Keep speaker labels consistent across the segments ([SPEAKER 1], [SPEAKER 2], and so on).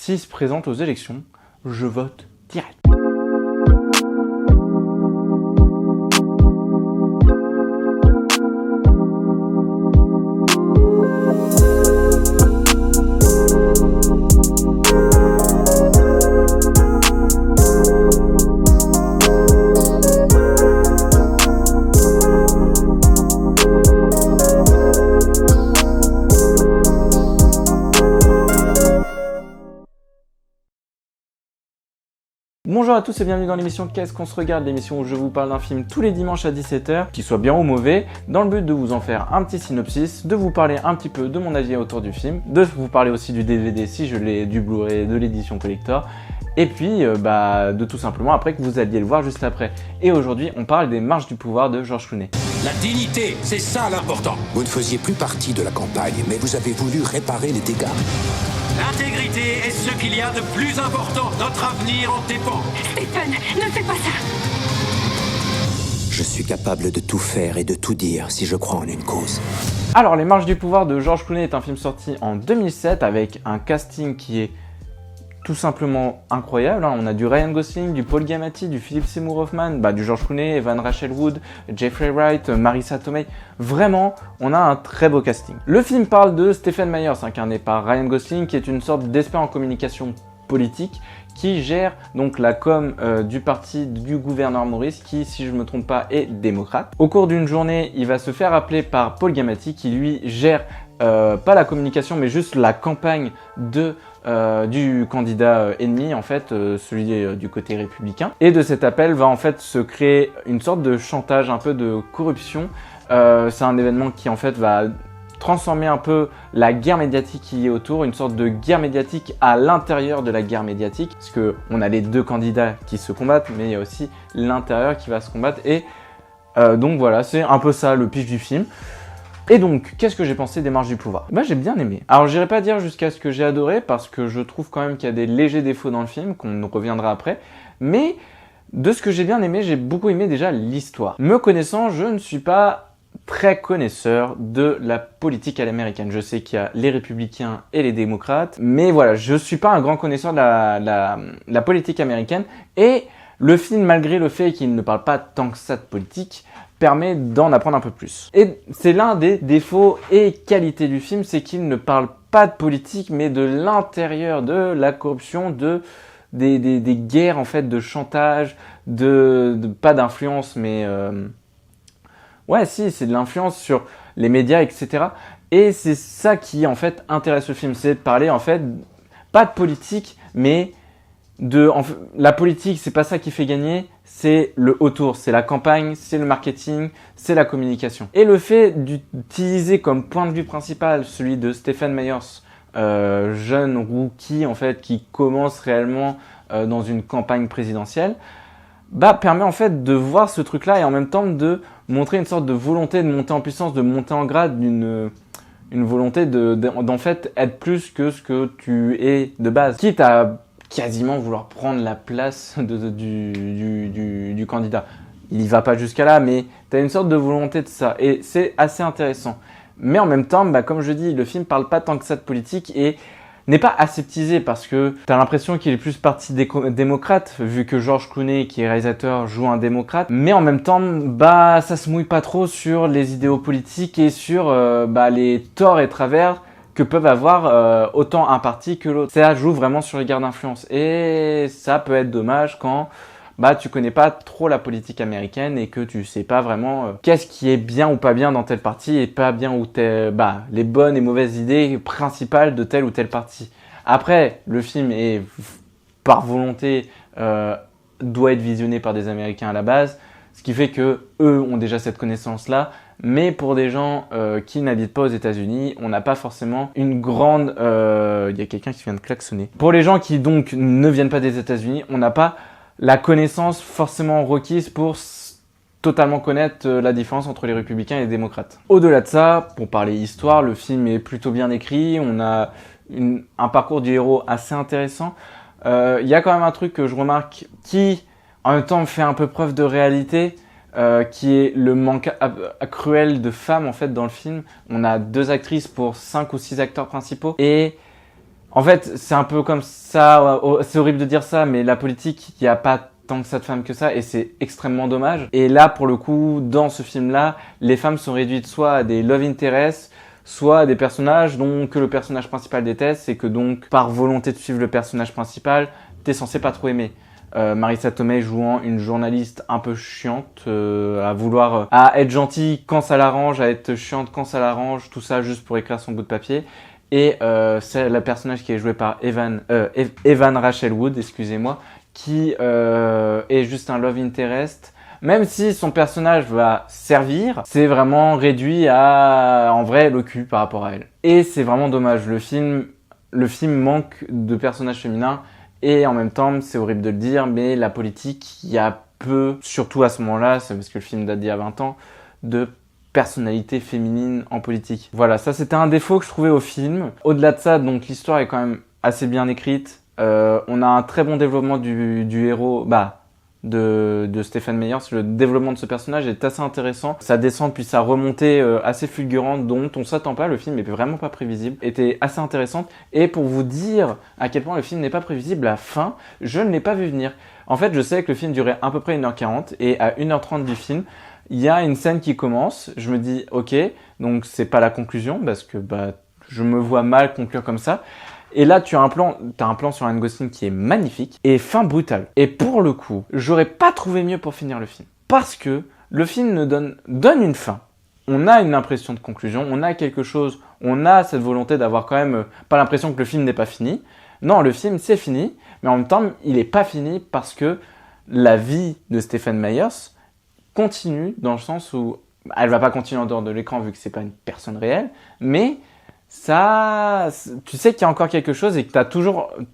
[SPEAKER 1] s'il se présente aux élections, je vote direct. Bonjour à tous et bienvenue dans l'émission Qu'est-ce qu'on se regarde, l'émission où je vous parle d'un film tous les dimanches à 17 h, qu'il soit bien ou mauvais, dans le but de vous en faire un petit synopsis, de vous parler un petit peu de mon avis autour du film, de vous parler aussi du DVD si je l'ai, du Blu-ray, de l'édition collector, et puis de tout simplement après que vous alliez le voir juste après. Et aujourd'hui on parle des Marches du pouvoir de George Clooney.
[SPEAKER 2] La dignité, c'est ça l'important. Vous ne faisiez plus partie de la campagne, mais vous avez voulu réparer les dégâts. L'intégrité est ce qu'il y a de plus important. Notre avenir en dépend.
[SPEAKER 3] Stephen, ne fais pas ça.
[SPEAKER 2] Je suis capable de tout faire et de tout dire si je crois en une cause.
[SPEAKER 1] Alors, Les Marches du pouvoir de George Clooney est un film sorti en 2007 avec un casting qui est tout simplement incroyable. On a du Ryan Gosling, du Paul Giamatti, du Philip Seymour Hoffman, du George Clooney, Evan Rachel Wood, Jeffrey Wright, Marissa Tomei. Vraiment, on a un très beau casting. Le film parle de Stephen Myers, incarné par Ryan Gosling, qui est une sorte d'expert en communication politique qui gère donc la com du parti du gouverneur Morris, qui, si je ne me trompe pas, est démocrate. Au cours d'une journée, il va se faire appeler par Paul Giamatti, qui lui gère pas la communication, mais juste la campagne du candidat ennemi, en fait, celui du côté républicain. Et de cet appel va en fait se créer une sorte de chantage, un peu de corruption. C'est un événement qui en fait va transformer un peu la guerre médiatique qui est autour, une sorte de guerre médiatique à l'intérieur de la guerre médiatique, parce que on a les deux candidats qui se combattent, mais il y a aussi l'intérieur qui va se combattre. Et donc voilà, c'est un peu ça le pitch du film. Et donc, qu'est-ce que j'ai pensé des Marches du pouvoir? J'ai bien aimé. Alors, j'irai pas dire jusqu'à ce que j'ai adoré, parce que je trouve quand même qu'il y a des légers défauts dans le film, qu'on reviendra après. Mais, de ce que j'ai bien aimé, j'ai beaucoup aimé déjà l'histoire. Me connaissant, je ne suis pas très connaisseur de la politique à l'américaine. Je sais qu'il y a les républicains et les démocrates, mais voilà, je suis pas un grand connaisseur de la politique américaine. Et le film, malgré le fait qu'il ne parle pas tant que ça de politique, permet d'en apprendre un peu plus. Et c'est l'un des défauts et qualités du film, c'est qu'il ne parle pas de politique, mais de l'intérieur, de la corruption, des guerres en fait, de chantage, pas d'influence, mais ouais, si, c'est de l'influence sur les médias, etc. Et c'est ça qui en fait intéresse le film, c'est de parler en fait pas de politique, mais la politique, c'est pas ça qui fait gagner, c'est le autour, c'est la campagne, c'est le marketing, c'est la communication. Et le fait d'utiliser comme point de vue principal celui de Stephen Myers, jeune rookie en fait, qui commence réellement dans une campagne présidentielle, permet en fait de voir ce truc-là et en même temps de montrer une sorte de volonté de monter en puissance, de monter en grade, une volonté d'en fait être plus que ce que tu es de base. Quitte à quasiment vouloir prendre la place du candidat. Il y va pas jusqu'à là, mais tu as une sorte de volonté de ça. Et c'est assez intéressant. Mais en même temps, comme je dis, le film parle pas tant que ça de politique et n'est pas aseptisé parce que tu as l'impression qu'il est plus parti démocrate, vu que George Clooney, qui est réalisateur, joue un démocrate. Mais en même temps, ça se mouille pas trop sur les idéaux politiques et sur les torts et travers que peuvent avoir autant un parti que l'autre. Ça joue vraiment sur les guerres d'influence. Et ça peut être dommage quand tu connais pas trop la politique américaine et que tu sais pas vraiment qu'est-ce qui est bien ou pas bien dans tel parti et pas bien ou les bonnes et mauvaises idées principales de tel ou tel parti. Après, le film est par volonté doit être visionné par des Américains à la base, ce qui fait que eux ont déjà cette connaissance-là. Mais pour des gens qui n'habitent pas aux États-Unis, on n'a pas forcément une grande... Il y a quelqu'un qui vient de klaxonner. Pour les gens qui donc ne viennent pas des États-Unis, on n'a pas la connaissance forcément requise pour totalement connaître la différence entre les républicains et les démocrates. Au-delà de ça, pour parler histoire, le film est plutôt bien écrit. On a un parcours du héros assez intéressant. Il y a quand même un truc que je remarque qui, en même temps, fait un peu preuve de réalité. Qui est le manque cruel de femmes en fait dans le film. On a 2 actrices pour 5 ou 6 acteurs principaux et En fait, c'est un peu comme ça, c'est horrible de dire ça, mais la politique, il n'y a pas tant que ça de femmes que ça, et c'est extrêmement dommage. Et là, pour le coup, dans ce film-là, les femmes sont réduites soit à des love interests, soit à des personnages que le personnage principal déteste, et que donc, par volonté de suivre le personnage principal, t'es censé pas trop aimer. Marissa Tomei jouant une journaliste un peu chiante, à être gentille quand ça l'arrange, à être chiante quand ça l'arrange, tout ça juste pour écrire son bout de papier. Et c'est le personnage qui est joué par Evan Rachel Wood, excusez-moi, qui est juste un love interest. Même si son personnage va servir, c'est vraiment réduit à, en vrai, le cul par rapport à elle. Et c'est vraiment dommage. Le film manque de personnages féminins. Et en même temps, c'est horrible de le dire, mais la politique, il y a peu, surtout à ce moment-là, c'est parce que le film date d'il y a 20 ans, de personnalité féminine en politique. Voilà, ça c'était un défaut que je trouvais au film. Au-delà de ça, donc l'histoire est quand même assez bien écrite. On a un très bon développement du héros, de Stephen Meyers. Le développement de ce personnage est assez intéressant. Sa descente puis sa remontée assez fulgurante dont on s'attend pas, le film est vraiment pas prévisible, était assez intéressante. Et pour vous dire à quel point le film n'est pas prévisible, la fin, je ne l'ai pas vu venir. En fait, je sais que le film durait à peu près 1h40 et à 1h30 du film, il y a une scène qui commence. Je me dis, ok, donc c'est pas la conclusion parce que je me vois mal conclure comme ça. Et là, t'as un plan sur Ryan Gosling qui est magnifique et fin brutale. Et pour le coup, j'aurais pas trouvé mieux pour finir le film. Parce que le film donne une fin. On a une impression de conclusion, on a quelque chose, on a cette volonté d'avoir quand même pas l'impression que le film n'est pas fini. Non, le film c'est fini, mais en même temps, il est pas fini parce que la vie de Stephen Meyers continue dans le sens où elle va pas continuer en dehors de l'écran vu que c'est pas une personne réelle, mais ça, tu sais qu'il y a encore quelque chose et que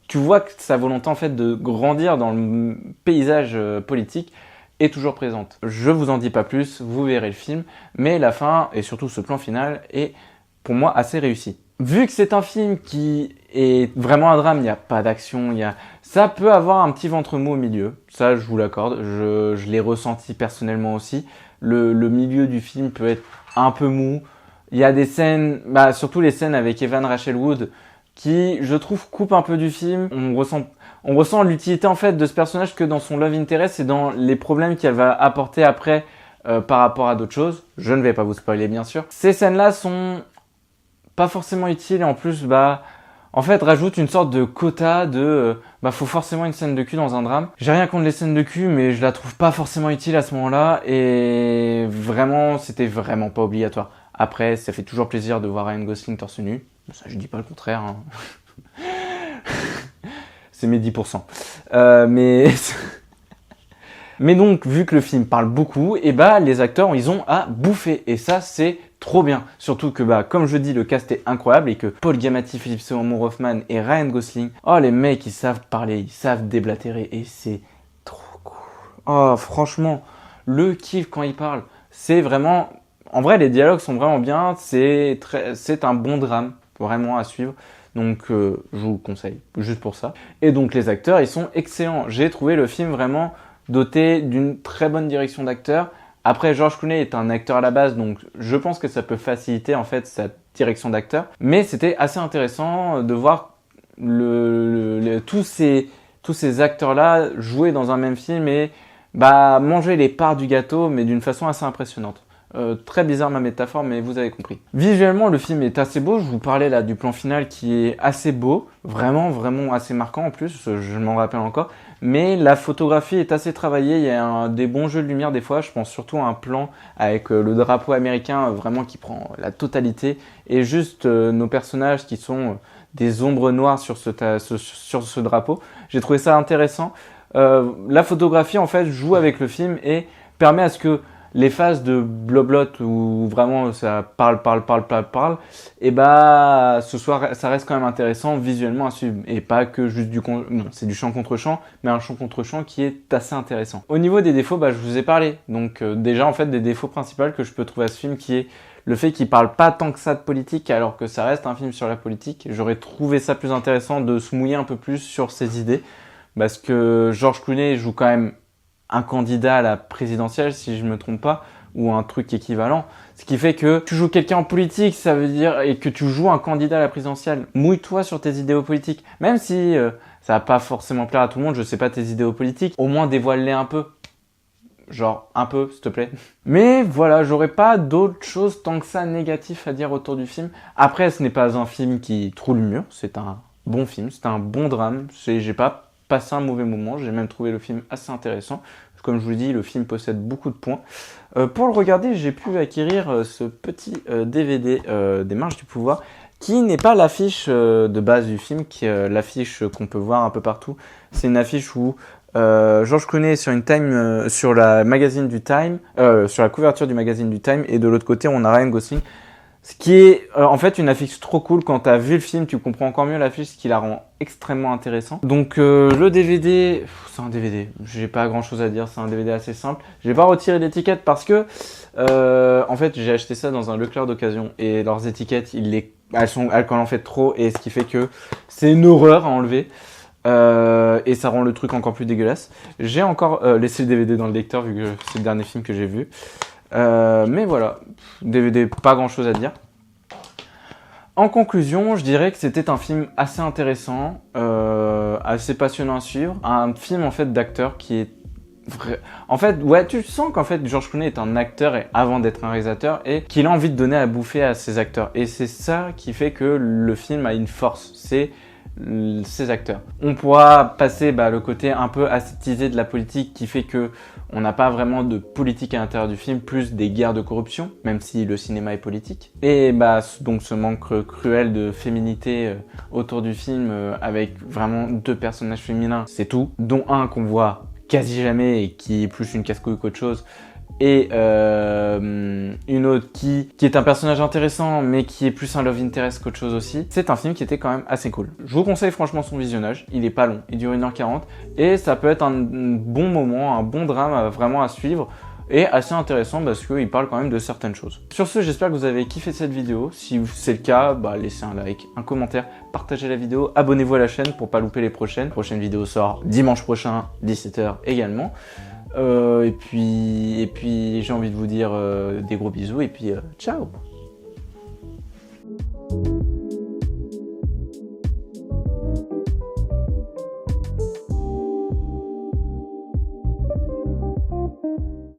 [SPEAKER 1] tu vois que sa volonté en fait de grandir dans le paysage politique est toujours présente. Je vous en dis pas plus, vous verrez le film, mais la fin et surtout ce plan final est pour moi assez réussi. Vu que c'est un film qui est vraiment un drame, il n'y a pas d'action, ça peut avoir un petit ventre mou au milieu, ça je vous l'accorde, je l'ai ressenti personnellement aussi. Le milieu du film peut être un peu mou. Il y a des scènes, surtout les scènes avec Evan Rachel Wood, qui, je trouve, coupent un peu du film. On ressent l'utilité en fait de ce personnage que dans son love interest et dans les problèmes qu'elle va apporter après par rapport à d'autres choses. Je ne vais pas vous spoiler bien sûr. Ces scènes-là sont pas forcément utiles et en plus, en fait, rajoutent une sorte de quota de faut forcément une scène de cul dans un drame. J'ai rien contre les scènes de cul, mais je la trouve pas forcément utile à ce moment-là et vraiment, c'était vraiment pas obligatoire. Après, ça fait toujours plaisir de voir Ryan Gosling torse nu. Ça, je dis pas le contraire. Hein. C'est mes 10%. Mais donc, vu que le film parle beaucoup, les acteurs, ils ont à bouffer. Et ça, c'est trop bien. Surtout que, comme je dis, le cast est incroyable et que Paul Giamatti, Philip Seymour Hoffman et Ryan Gosling, les mecs, ils savent parler, ils savent déblatérer et c'est trop cool. Oh, franchement, le kiff quand ils parlent, c'est vraiment... En vrai, les dialogues sont vraiment bien, c'est un bon drame, vraiment à suivre. Donc, je vous le conseille, juste pour ça. Et donc, les acteurs, ils sont excellents. J'ai trouvé le film vraiment doté d'une très bonne direction d'acteur. Après, George Clooney est un acteur à la base, donc je pense que ça peut faciliter en fait sa direction d'acteur. Mais c'était assez intéressant de voir tous ces acteurs-là jouer dans un même film et manger les parts du gâteau, mais d'une façon assez impressionnante. Très bizarre ma métaphore, mais vous avez compris. Visuellement, le film est assez beau. Je vous parlais là du plan final qui est assez beau. Vraiment, vraiment assez marquant en plus. Je m'en rappelle encore. Mais la photographie est assez travaillée. Il y a des bons jeux de lumière des fois. Je pense surtout à un plan avec le drapeau américain vraiment qui prend la totalité. Et juste nos personnages qui sont des ombres noires sur ce drapeau. J'ai trouvé ça intéressant. La photographie en fait joue avec le film et permet à ce que les phases de bloblot où vraiment ça parle, et ça reste quand même intéressant visuellement à suivre. Et pas que juste non, c'est du chant contre chant, mais un chant contre chant qui est assez intéressant. Au niveau des défauts, je vous ai parlé. Donc déjà en fait des défauts principaux que je peux trouver à ce film qui est le fait qu'il parle pas tant que ça de politique alors que ça reste un film sur la politique. J'aurais trouvé ça plus intéressant de se mouiller un peu plus sur ses idées parce que George Clooney joue quand même un candidat à la présidentielle, si je me trompe pas, ou un truc équivalent. Ce qui fait que tu joues quelqu'un en politique, ça veut dire, et que tu joues un candidat à la présidentielle. Mouille-toi sur tes idéaux politiques. Même si ça va pas forcément plaire à tout le monde, je sais pas tes idéaux politiques, au moins dévoile-les un peu. Genre, un peu, s'il te plaît. Mais voilà, j'aurais pas d'autre chose tant que ça négatif à dire autour du film. Après, ce n'est pas un film qui troue le mur, c'est un bon film, c'est un bon drame. J'ai pas passé un mauvais moment, j'ai même trouvé le film assez intéressant. Comme je vous l'ai dit, le film possède beaucoup de points. Pour le regarder, j'ai pu acquérir ce petit DVD des Marches du Pouvoir, qui n'est pas l'affiche de base du film, qui est l'affiche qu'on peut voir un peu partout. C'est une affiche où George Clooney est sur une Time, sur la magazine du Time, sur la couverture du magazine du Time, et de l'autre côté, on a Ryan Gosling. Ce qui est en fait une affiche trop cool. Quand tu as vu le film, tu comprends encore mieux l'affiche, ce qui la rend extrêmement intéressant. Donc le DVD, c'est un DVD, j'ai pas grand chose à dire, c'est un DVD assez simple. J'ai pas retiré l'étiquette parce que en fait j'ai acheté ça dans un Leclerc d'occasion et leurs étiquettes, elles en fait trop, et ce qui fait que c'est une horreur à enlever. Et ça rend le truc encore plus dégueulasse. J'ai encore laissé le DVD dans le lecteur vu que c'est le dernier film que j'ai vu. Mais voilà, DVD, pas grand chose à dire. En conclusion, je dirais que c'était un film assez intéressant, assez passionnant à suivre. Un film en fait d'acteur qui est vrai. En fait, ouais, tu sens qu'en fait George Clooney est un acteur avant d'être un réalisateur, et qu'il a envie de donner à bouffer à ses acteurs. Et c'est ça qui fait que le film a une force, c'est ces acteurs. On pourra passer le côté un peu aseptisé de la politique qui fait que on n'a pas vraiment de politique à l'intérieur du film, plus des guerres de corruption, même si le cinéma est politique. Et donc ce manque cruel de féminité autour du film, avec vraiment 2 personnages féminins, c'est tout, dont un qu'on voit quasi jamais et qui est plus une casse-couille qu'autre chose, et une autre qui est un personnage intéressant mais qui est plus un love interest qu'autre chose aussi. C'est un film qui était quand même assez cool. Je vous conseille franchement son visionnage, il est pas long, il dure 1h40 et ça peut être un bon moment, un bon drame vraiment à suivre et assez intéressant parce qu'il parle quand même de certaines choses. Sur ce, j'espère que vous avez kiffé cette vidéo. Si c'est le cas, laissez un like, un commentaire, partagez la vidéo, abonnez-vous à la chaîne pour pas louper les prochaines. La prochaine vidéo sort dimanche prochain, 17h également. Et puis j'ai envie de vous dire des gros bisous et puis ciao.